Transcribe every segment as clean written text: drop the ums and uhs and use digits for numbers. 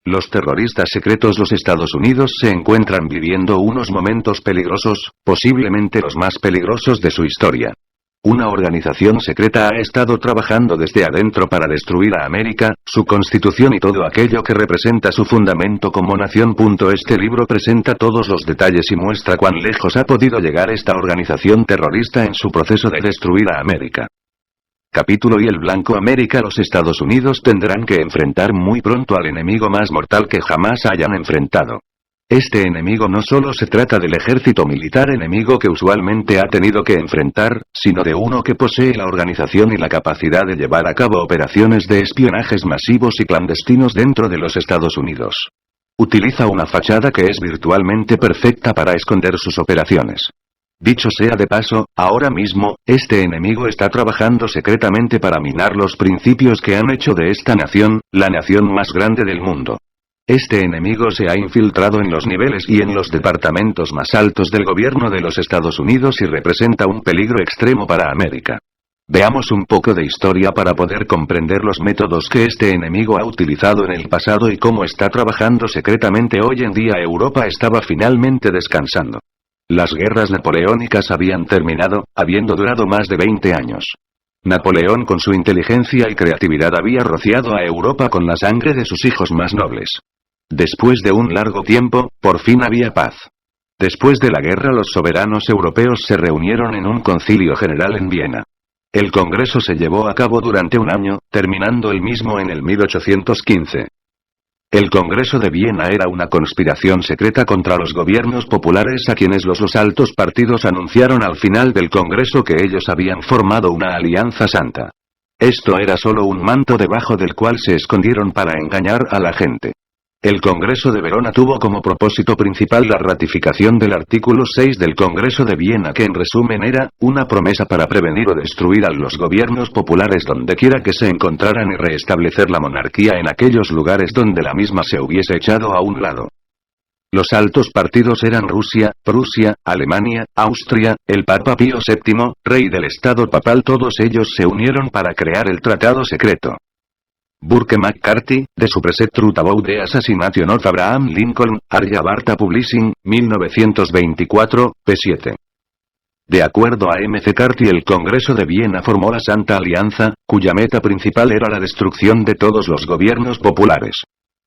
Los terroristas secretos los Estados Unidos se encuentran viviendo unos momentos peligrosos, posiblemente los más peligrosos de su historia. Una organización secreta ha estado trabajando desde adentro para destruir a América, su constitución y todo aquello que representa su fundamento como nación. Este libro presenta todos los detalles y muestra cuán lejos ha podido llegar esta organización terrorista en su proceso de destruir a América. Capítulo y el blanco América. Los Estados Unidos tendrán que enfrentar muy pronto al enemigo más mortal que jamás hayan enfrentado. Este enemigo no solo se trata del ejército militar enemigo que usualmente ha tenido que enfrentar, sino de uno que posee la organización y la capacidad de llevar a cabo operaciones de espionajes masivos y clandestinos dentro de los Estados Unidos. Utiliza una fachada que es virtualmente perfecta para esconder sus operaciones. Dicho sea de paso, ahora mismo, este enemigo está trabajando secretamente para minar los principios que han hecho de esta nación, la nación más grande del mundo. Este enemigo se ha infiltrado en los niveles y en los departamentos más altos del gobierno de los Estados Unidos y representa un peligro extremo para América. Veamos un poco de historia para poder comprender los métodos que este enemigo ha utilizado en el pasado y cómo está trabajando secretamente hoy en día. Europa estaba finalmente descansando. Las guerras napoleónicas habían terminado, habiendo durado más de 20 años. Napoleón con su inteligencia y creatividad había rociado a Europa con la sangre de sus hijos más nobles. Después de un largo tiempo, por fin había paz. Después de la guerra los soberanos europeos se reunieron en un concilio general en Viena. El congreso se llevó a cabo durante un año, terminando el mismo en el 1815. El Congreso de Viena era una conspiración secreta contra los gobiernos populares a quienes los altos partidos anunciaron al final del Congreso que ellos habían formado una alianza santa. Esto era solo un manto debajo del cual se escondieron para engañar a la gente. El Congreso de Verona tuvo como propósito principal la ratificación del artículo 6 del Congreso de Viena, que en resumen era una promesa para prevenir o destruir a los gobiernos populares dondequiera que se encontraran y reestablecer la monarquía en aquellos lugares donde la misma se hubiese echado a un lado. Los altos partidos eran Rusia, Prusia, Alemania, Austria, el Papa Pío VII, rey del Estado papal. Todos ellos se unieron para crear el Tratado Secreto. Burke McCarthy, The Suppressed Truth About the Assassination of Abraham Lincoln, Arya-Bharta Publishing, 1924, p. 7. De acuerdo a M. C. Carty, el Congreso de Viena formó la Santa Alianza, cuya meta principal era la destrucción de todos los gobiernos populares.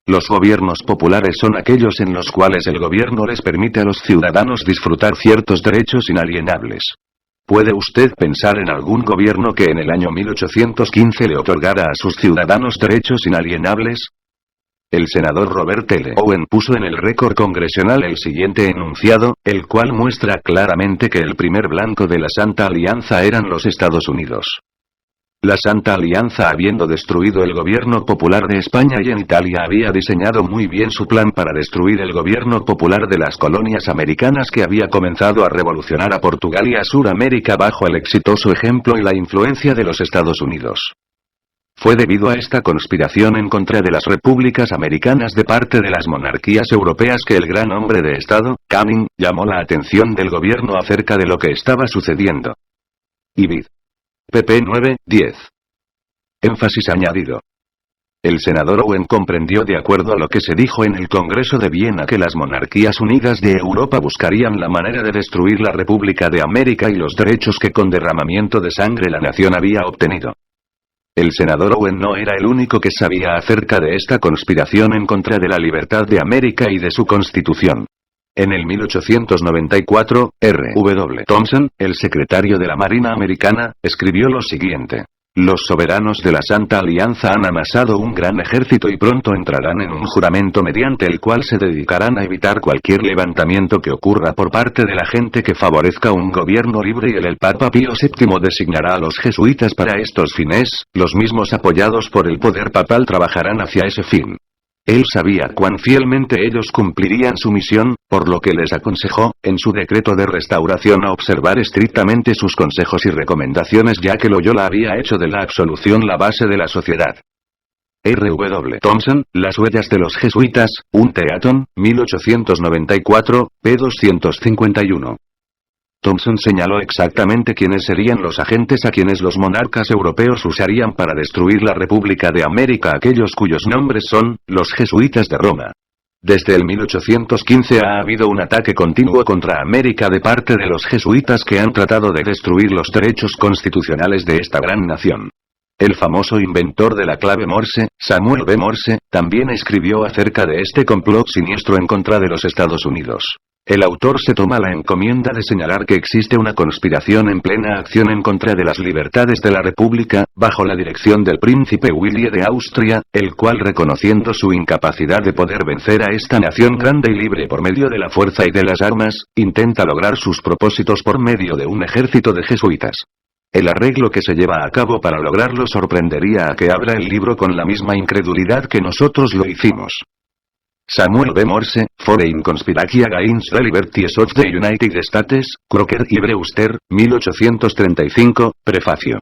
Los gobiernos populares son aquellos en los cuales el gobierno les permite a los ciudadanos disfrutar ciertos derechos inalienables. ¿Puede usted pensar en algún gobierno que en el año 1815 le otorgara a sus ciudadanos derechos inalienables? El senador Robert L. Owen puso en el récord congresional el siguiente enunciado, el cual muestra claramente que el primer blanco de la Santa Alianza eran los Estados Unidos. La Santa Alianza, habiendo destruido el gobierno popular de España y en Italia, había diseñado muy bien su plan para destruir el gobierno popular de las colonias americanas que había comenzado a revolucionar a Portugal y a Suramérica bajo el exitoso ejemplo y la influencia de los Estados Unidos. Fue debido a esta conspiración en contra de las repúblicas americanas de parte de las monarquías europeas que el gran hombre de Estado, Canning, llamó la atención del gobierno acerca de lo que estaba sucediendo. Ibid. pp. 9-10. Énfasis añadido. El senador Owen comprendió, de acuerdo a lo que se dijo en el Congreso de Viena, que las monarquías unidas de Europa buscarían la manera de destruir la República de América y los derechos que con derramamiento de sangre la nación había obtenido. El senador Owen no era el único que sabía acerca de esta conspiración en contra de la libertad de América y de su constitución. En el 1894, R. W. Thompson, el secretario de la Marina americana, escribió lo siguiente: los soberanos de la Santa Alianza han amasado un gran ejército y pronto entrarán en un juramento mediante el cual se dedicarán a evitar cualquier levantamiento que ocurra por parte de la gente que favorezca un gobierno libre, y el Papa Pío VII designará a los jesuitas para estos fines. Los mismos apoyados por el poder papal trabajarán hacia ese fin. Él sabía cuán fielmente ellos cumplirían su misión, por lo que les aconsejó, en su decreto de restauración, a observar estrictamente sus consejos y recomendaciones, ya que Loyola había hecho de la absolución la base de la sociedad. R. W. Thompson, Las huellas de los jesuitas, un Teaton, 1894, p. 251. Thompson señaló exactamente quiénes serían los agentes a quienes los monarcas europeos usarían para destruir la República de América, aquellos cuyos nombres son, los jesuitas de Roma. Desde el 1815 ha habido un ataque continuo contra América de parte de los jesuitas que han tratado de destruir los derechos constitucionales de esta gran nación. El famoso inventor de la clave Morse, Samuel B. Morse, también escribió acerca de este complot siniestro en contra de los Estados Unidos. El autor se toma la encomienda de señalar que existe una conspiración en plena acción en contra de las libertades de la República, bajo la dirección del príncipe William de Austria, el cual, reconociendo su incapacidad de poder vencer a esta nación grande y libre por medio de la fuerza y de las armas, intenta lograr sus propósitos por medio de un ejército de jesuitas. El arreglo que se lleva a cabo para lograrlo sorprendería a que abra el libro con la misma incredulidad que nosotros lo hicimos. Samuel B. Morse, Foreign Conspiracy Against the Liberties of the United States, Crocker y Brewster, 1835, prefacio.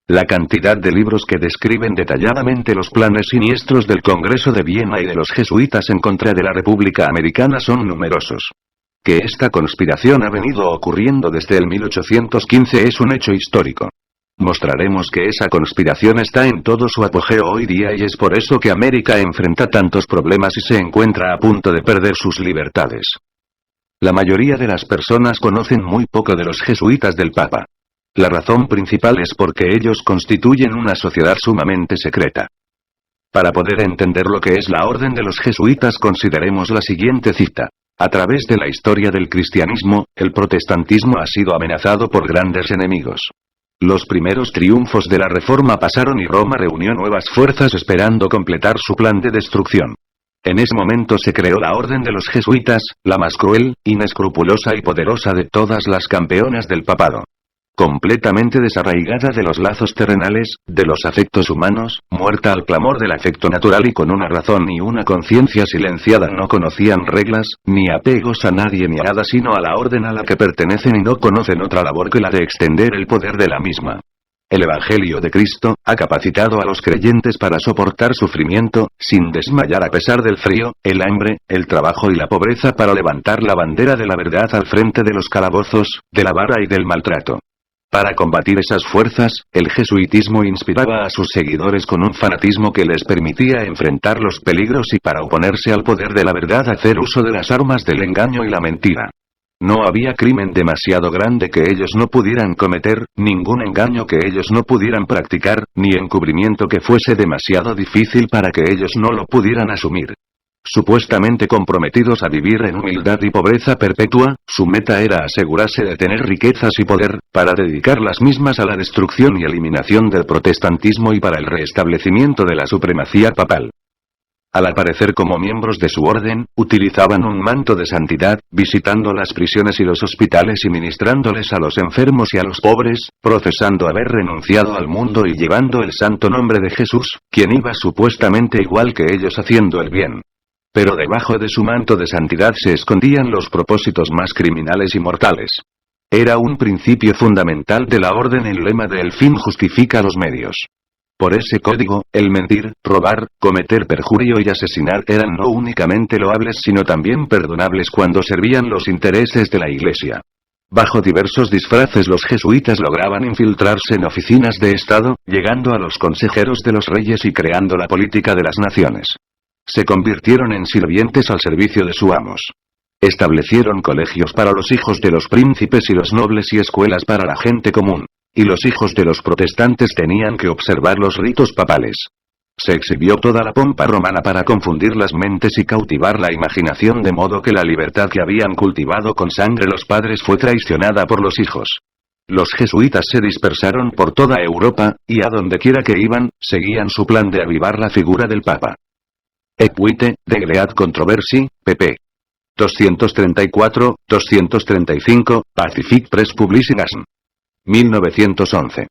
La cantidad de libros que describen detalladamente los planes siniestros del Congreso de Viena y de los jesuitas en contra de la República Americana son numerosos. Que esta conspiración ha venido ocurriendo desde el 1815 es un hecho histórico. Mostraremos que esa conspiración está en todo su apogeo hoy día y es por eso que América enfrenta tantos problemas y se encuentra a punto de perder sus libertades. La mayoría de las personas conocen muy poco de los jesuitas del Papa. La razón principal es porque ellos constituyen una sociedad sumamente secreta. Para poder entender lo que es la orden de los jesuitas, consideremos la siguiente cita. A través de la historia del cristianismo, el protestantismo ha sido amenazado por grandes enemigos. Los primeros triunfos de la Reforma pasaron y Roma reunió nuevas fuerzas esperando completar su plan de destrucción. En ese momento se creó la Orden de los Jesuitas, la más cruel, inescrupulosa y poderosa de todas las campeonas del papado. Completamente desarraigada de los lazos terrenales, de los afectos humanos, muerta al clamor del afecto natural y con una razón y una conciencia silenciada, no conocían reglas, ni apegos a nadie ni a nada sino a la orden a la que pertenecen y no conocen otra labor que la de extender el poder de la misma. El Evangelio de Cristo ha capacitado a los creyentes para soportar sufrimiento, sin desmayar a pesar del frío, el hambre, el trabajo y la pobreza, para levantar la bandera de la verdad al frente de los calabozos, de la vara y del maltrato. Para combatir esas fuerzas, el jesuitismo inspiraba a sus seguidores con un fanatismo que les permitía enfrentar los peligros y, para oponerse al poder de la verdad, hacer uso de las armas del engaño y la mentira. No había crimen demasiado grande que ellos no pudieran cometer, ningún engaño que ellos no pudieran practicar, ni encubrimiento que fuese demasiado difícil para que ellos no lo pudieran asumir. Supuestamente comprometidos a vivir en humildad y pobreza perpetua, su meta era asegurarse de tener riquezas y poder, para dedicar las mismas a la destrucción y eliminación del protestantismo y para el restablecimiento de la supremacía papal. Al aparecer como miembros de su orden, utilizaban un manto de santidad, visitando las prisiones y los hospitales y ministrándoles a los enfermos y a los pobres, profesando haber renunciado al mundo y llevando el santo nombre de Jesús, quien iba supuestamente igual que ellos haciendo el bien. Pero debajo de su manto de santidad se escondían los propósitos más criminales y mortales. Era un principio fundamental de la orden el lema de "el fin justifica los medios". Por ese código, el mentir, robar, cometer perjurio y asesinar eran no únicamente loables sino también perdonables cuando servían los intereses de la Iglesia. Bajo diversos disfraces los jesuitas lograban infiltrarse en oficinas de Estado, llegando a los consejeros de los reyes y creando la política de las naciones. Se convirtieron en sirvientes al servicio de sus amos. Establecieron colegios para los hijos de los príncipes y los nobles y escuelas para la gente común. Y los hijos de los protestantes tenían que observar los ritos papales. Se exhibió toda la pompa romana para confundir las mentes y cautivar la imaginación, de modo que la libertad que habían cultivado con sangre los padres fue traicionada por los hijos. Los jesuitas se dispersaron por toda Europa, y a donde quiera que iban, seguían su plan de avivar la figura del Papa. Equite, The Great Controversy, pp. 234-235, Pacific Press Publication. 1911.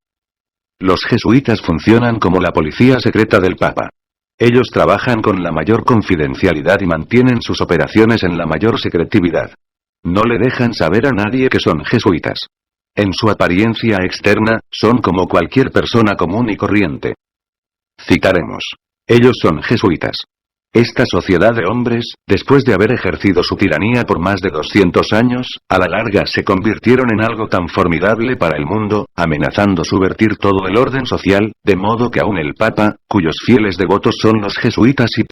Los jesuitas funcionan como la policía secreta del Papa. Ellos trabajan con la mayor confidencialidad y mantienen sus operaciones en la mayor secretividad. No le dejan saber a nadie que son jesuitas. En su apariencia externa, son como cualquier persona común y corriente. Citaremos. Ellos son jesuitas. Esta sociedad de hombres, después de haber ejercido su tiranía por más de 200 años, a la larga se convirtieron en algo tan formidable para el mundo, amenazando subvertir todo el orden social, de modo que aún el Papa, cuyos fieles devotos son los jesuitas y